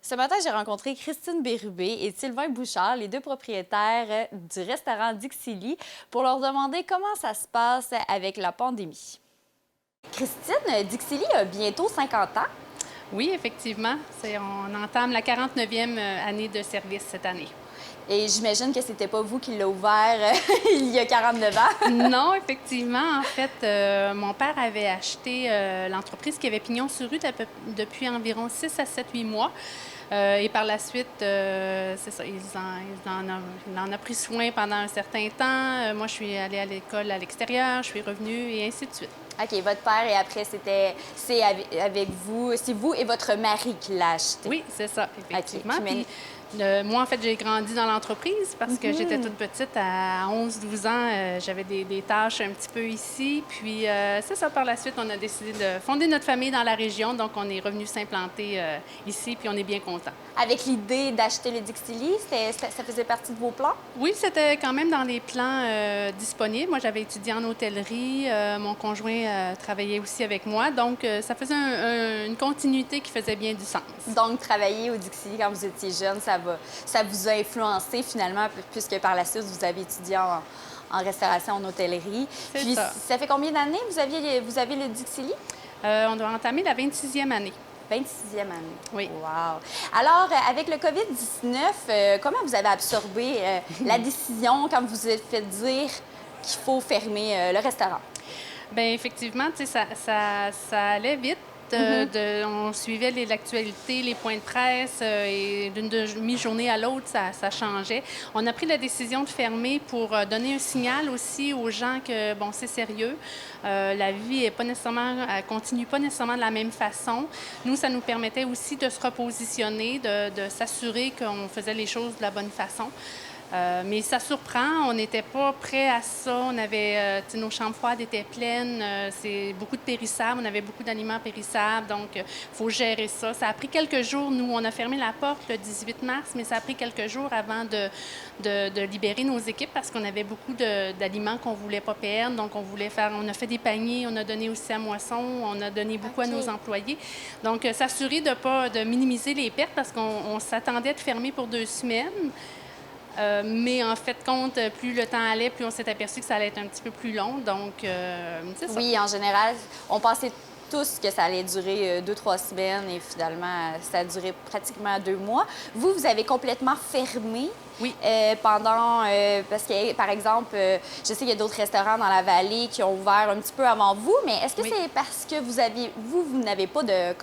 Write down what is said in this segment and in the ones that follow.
Ce matin, j'ai rencontré Christine Bérubé et Sylvain Bouchard, les deux propriétaires du restaurant Dixili, pour leur demander comment ça se passe avec la pandémie. Christine, Dixili a bientôt 50 ans. Oui, effectivement. On entame la 49e année de service cette année. Et j'imagine que c'était pas vous qui l'a ouvert il y a 49 ans. Non, effectivement. En fait, mon père avait acheté l'entreprise qui avait pignon sur rue depuis environ 6 à 7, 8 mois. Et par la suite, c'est ça, il en a pris soin pendant un certain temps. Moi, je suis allée à l'école à l'extérieur, je suis revenue et ainsi de suite. OK, votre père, et après, c'est avec vous, c'est vous et votre mari qui l'a acheté. Oui, c'est ça, effectivement. OK, Puis, moi, en fait, j'ai grandi dans l'entreprise parce que j'étais toute petite. À 11-12 ans, j'avais des tâches un petit peu ici. Puis, c'est ça, par la suite, on a décidé de fonder notre famille dans la région. Donc, on est revenu s'implanter ici, puis on est bien content. Avec l'idée d'acheter le Dixili, ça faisait partie de vos plans? Oui, c'était quand même dans les plans disponibles. Moi, j'avais étudié en hôtellerie. Mon conjoint travaillait aussi avec moi. Donc, ça faisait une continuité qui faisait bien du sens. Donc, travailler au Dixili quand vous étiez jeune, ça vous a influencé finalement, puisque par la suite, vous avez étudié en restauration, en hôtellerie. Puis, ça fait combien d'années vous avez le Dixili? On doit entamer la 26e année. 26e année. Oui. Wow! Alors, avec le COVID-19, comment vous avez absorbé la décision quand vous vous êtes fait dire qu'il faut fermer le restaurant? Bien, effectivement, tu sais, ça allait vite. On suivait l'actualité, les points de presse, et d'une demi-journée à l'autre, ça changeait. On a pris la décision de fermer pour donner un signal aussi aux gens que, bon, c'est sérieux. La vie est pas nécessairement, elle continue pas nécessairement de la même façon. Nous, ça nous permettait aussi de se repositionner, de s'assurer qu'on faisait les choses de la bonne façon. Mais ça surprend, on n'était pas prêts à ça. On avait, nos chambres froides étaient pleines, c'est beaucoup de périssables, on avait beaucoup d'aliments périssables, donc il faut gérer ça. Ça a pris quelques jours, nous, on a fermé la porte le 18 mars, mais ça a pris quelques jours avant de libérer nos équipes parce qu'on avait beaucoup d'aliments qu'on ne voulait pas perdre. Donc, on a fait des paniers, on a donné aussi à moisson, on a donné beaucoup à nos employés. Donc, s'assurer de minimiser les pertes parce qu'on s'attendait de fermer pour 2 semaines. Mais en fait, compte, plus le temps allait, plus on s'est aperçu que ça allait être un petit peu plus long. Donc, c'est ça. Oui, en général, on pensait tous que ça allait durer 2-3 semaines et finalement, ça a duré pratiquement 2 mois. Vous avez complètement fermé. Oui. Parce que, par exemple, je sais qu'il y a d'autres restaurants dans la vallée qui ont ouvert un petit peu avant vous, mais est-ce que c'est parce que vous n'avez pas de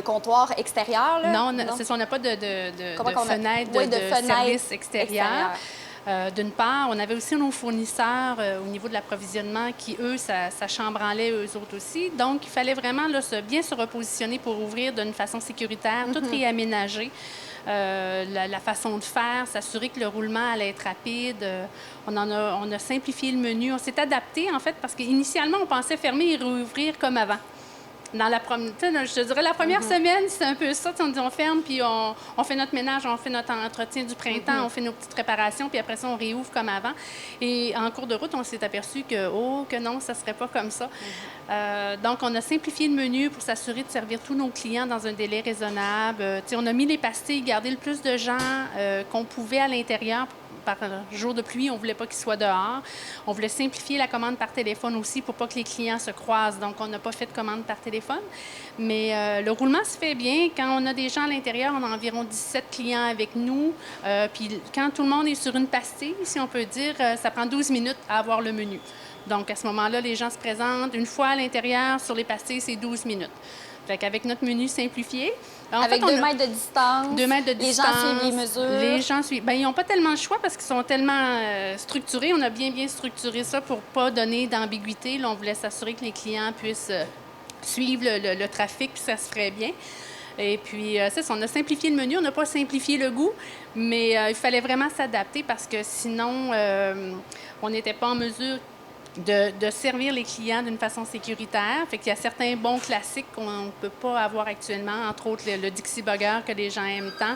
comptoir extérieur? Là? Non, c'est ça, on n'a pas de fenêtre de service extérieur. D'une part, on avait aussi nos fournisseurs au niveau de l'approvisionnement qui, eux, ça chambranlait eux autres aussi. Donc, il fallait vraiment là, bien se repositionner pour ouvrir d'une façon sécuritaire, tout réaménager. La façon de faire, s'assurer que le roulement allait être rapide. On a simplifié le menu. On s'est adapté, en fait, parce qu'initialement, on pensait fermer et rouvrir comme avant. Je dirais la première semaine, c'est un peu ça. On dit on ferme, puis on fait notre ménage, on fait notre entretien du printemps, on fait nos petites préparations, puis après ça, on réouvre comme avant. Et en cours de route, on s'est aperçu que non, ça ne serait pas comme ça. Donc, on a simplifié le menu pour s'assurer de servir tous nos clients dans un délai raisonnable. On a mis les pastilles, gardé le plus de gens qu'on pouvait à l'intérieur. Par jour de pluie, on ne voulait pas qu'ils soient dehors. On voulait simplifier la commande par téléphone aussi pour pas que les clients se croisent. Donc, on n'a pas fait de commande par téléphone. Mais le roulement se fait bien. Quand on a des gens à l'intérieur, on a environ 17 clients avec nous. Puis quand tout le monde est sur une pastille, si on peut dire, ça prend 12 minutes à avoir le menu. Donc, à ce moment-là, les gens se présentent. Une fois à l'intérieur, sur les pastilles, c'est 12 minutes. Fait qu'avec notre menu simplifié... Avec 2 mètres de distance. 2 mètres de distance. Les gens suivent les mesures. Les gens suivent. Bien, ils n'ont pas tellement le choix parce qu'ils sont tellement structurés. On a bien structuré ça pour ne pas donner d'ambiguïté. Là, on voulait s'assurer que les clients puissent suivre le trafic, puis ça se ferait bien. Et puis, c'est ça, on a simplifié le menu. On n'a pas simplifié le goût, mais il fallait vraiment s'adapter parce que sinon, on n'était pas en mesure de servir les clients d'une façon sécuritaire. Fait qu'il y a certains bons classiques qu'on ne peut pas avoir actuellement, entre autres le Dixie Burger que les gens aiment tant.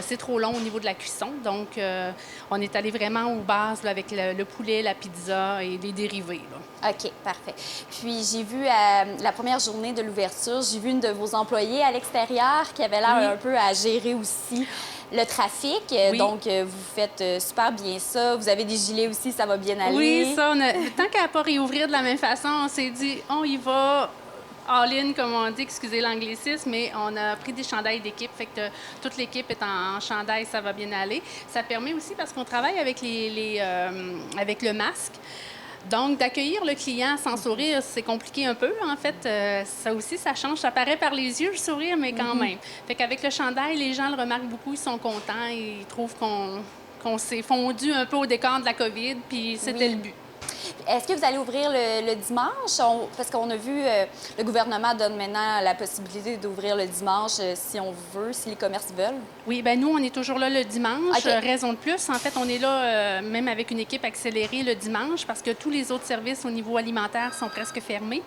c'est trop long au niveau de la cuisson. Donc, on est allé vraiment aux bases là, avec le poulet, la pizza et les dérivés. Là. OK, parfait. Puis, j'ai vu la première journée de l'ouverture, j'ai vu une de vos employés à l'extérieur qui avait l'air un peu à gérer aussi le trafic. Oui. Donc, vous faites super bien ça. Vous avez des gilets aussi, ça va bien aller. Oui, ça, tant qu'à ne pas réouvrir de la même façon, on s'est dit, on y va all-in, comme on dit, excusez l'anglicisme, mais on a pris des chandails d'équipe, fait que toute l'équipe est en chandail, ça va bien aller. Ça permet aussi, parce qu'on travaille avec, avec le masque, donc, d'accueillir le client sans sourire, c'est compliqué un peu. En fait, ça aussi, ça change. Ça paraît par les yeux, le sourire, mais quand même. Fait qu'avec le chandail, les gens le remarquent beaucoup, ils sont contents, ils trouvent qu'on s'est fondu un peu au décor de la COVID, puis c'était le but. Est-ce que vous allez ouvrir le dimanche? Parce qu'on a vu, le gouvernement donne maintenant la possibilité d'ouvrir le dimanche si on veut, si les commerces veulent. Oui, bien nous, on est toujours là le dimanche. Okay. Raison de plus, en fait, on est là même avec une équipe accélérée le dimanche parce que tous les autres services au niveau alimentaire sont presque fermés.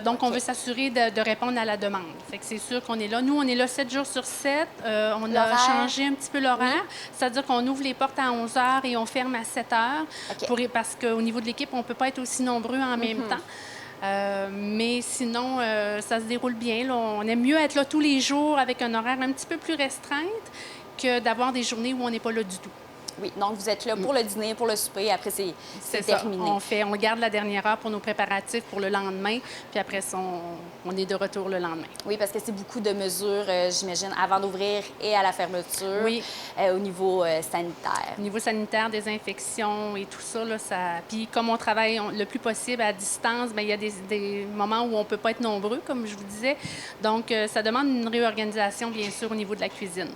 Donc, on veut s'assurer de répondre à la demande. Fait que c'est sûr qu'on est là. Nous, on est là 7 jours sur 7. On a changé un petit peu l'horaire. C'est-à-dire qu'on ouvre les portes à 11 h et on ferme à 7 h parce qu'au niveau de l'équipe, on ne peut pas être aussi nombreux en même temps. Mais sinon, ça se déroule bien. Là. On aime mieux être là tous les jours avec un horaire un petit peu plus restreinte que d'avoir des journées où on n'est pas là du tout. Oui, donc vous êtes là pour le dîner, pour le souper, après c'est terminé. On garde la dernière heure pour nos préparatifs pour le lendemain, puis après ça, on est de retour le lendemain. Oui, parce que c'est beaucoup de mesures, j'imagine, avant d'ouvrir et à la fermeture, oui. Au niveau sanitaire. Au niveau sanitaire, désinfection et tout ça, là, Puis comme on travaille le plus possible à distance, bien, il y a des moments où on ne peut pas être nombreux, comme je vous disais. Donc, ça demande une réorganisation, bien sûr, au niveau de la cuisine.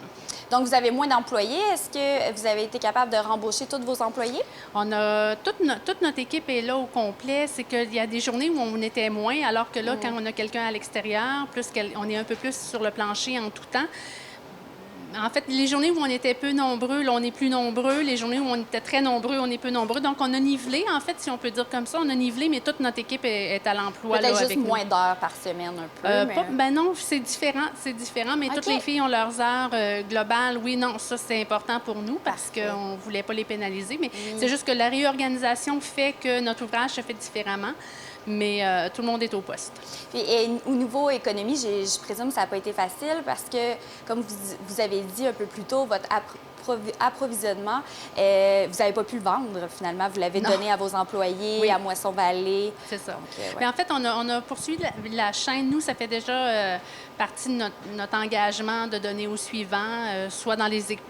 Donc, vous avez moins d'employés. Est-ce que vous avez été capable de rembaucher tous vos employés? On a toute notre équipe est là au complet. C'est qu'il y a des journées où on était moins, alors que là, quand on a quelqu'un à l'extérieur, plus on est un peu plus sur le plancher en tout temps. En fait, les journées où on était peu nombreux, là, on est plus nombreux. Les journées où on était très nombreux, on est peu nombreux. Donc, on a nivelé, en fait, si on peut dire comme ça, on a nivelé, mais toute notre équipe est à l'emploi. Peut-être juste moins d'heures par semaine, un peu. Ben non, c'est différent, mais toutes les filles ont leurs heures globales. Oui, non, ça, c'est important pour nous parce qu'on ne voulait pas les pénaliser, mais c'est juste que la réorganisation fait que notre ouvrage se fait différemment. Mais tout le monde est au poste. Et au niveau économie, je présume que ça n'a pas été facile parce que, comme vous avez dit un peu plus tôt, votre approvisionnement, vous n'avez pas pu le vendre finalement. Vous l'avez donné à vos employés, à Moisson-Vallée. C'est ça. Donc, mais en fait, on a poursuivi la chaîne. Nous, ça fait déjà partie de notre engagement de donner aux suivants, soit dans les équipes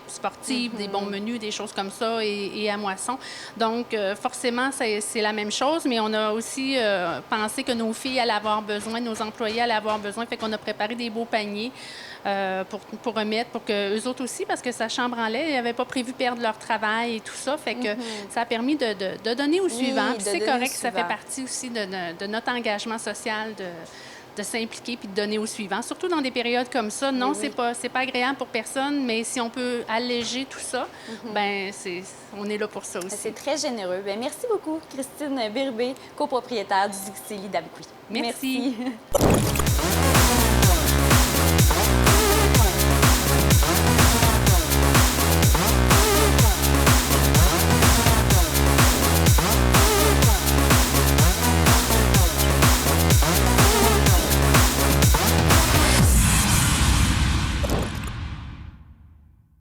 sportives, des bons menus, des choses comme ça, et à Moisson. Donc, forcément, c'est la même chose, mais on a aussi pensé que nos filles allaient avoir besoin, nos employés allaient avoir besoin, fait qu'on a préparé des beaux paniers pour remettre, pour qu'eux autres aussi, parce que ça chambranlait, ils n'avaient pas prévu perdre leur travail et tout ça, fait que ça a permis de donner aux suivants. Puis c'est correct, ça fait partie aussi de notre engagement social de s'impliquer puis de donner aux suivants, surtout dans des périodes comme ça. Non, c'est pas agréable pour personne, mais si on peut alléger tout ça, ben on est là pour ça aussi. C'est très généreux. Bien, merci beaucoup, Christine Bérubé, copropriétaire du Dixili d'Amqui. Merci.